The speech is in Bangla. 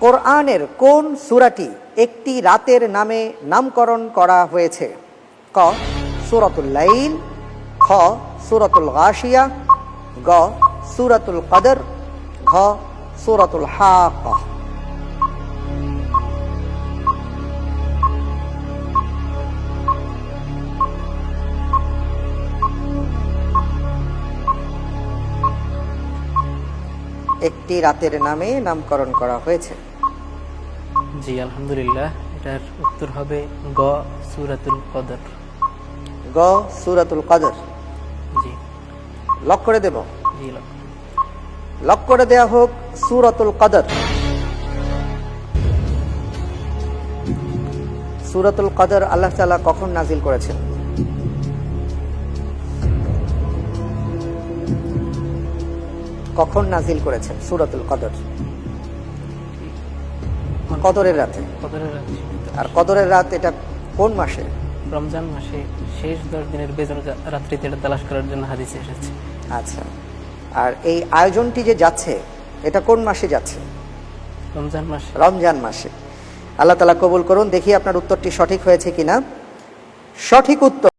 কোরআনের কোন সূরাটি একটি রাতের নামে নামকরণ করা হয়েছে? ক সূরাতুল লাইল, খ সূরাতুল গাশিয়া, গ সূরাতুল কদর, ঘ সূরাতুল হাক্কা। একটি রাতের নামে নামকরণ করা হয়েছে। জি আলহামদুলিল্লাহ, এটার উত্তর হবে গ সূরাতুল কদর। গ সূরাতুল কদর। জি লক করে দেব? জি লক করে দেয়া হোক সূরাতুল কদর। সূরাতুল কদর আল্লাহ তাআলা কখন নাজিল করেছেন? কখন নাজিল করেছেন সূরাতুল কদর? কদরের রাতে। কদরের রাত। আর কদরের রাত এটা কোন মাসে? রমজান মাসে শেষ 10 দিনের বেজর রাত্রিতে এটা তালাশ করার জন্য হাদিসে এসেছে। আচ্ছা, আর এই আয়োজনটি যে যাচ্ছে এটা কোন মাসে যাচ্ছে? রমজান মাসে। রমজান মাসে। আল্লাহ তাআলা কবুল করুন। দেখি আপনার উত্তরটি সঠিক হয়েছে কিনা। সঠিক উত্তর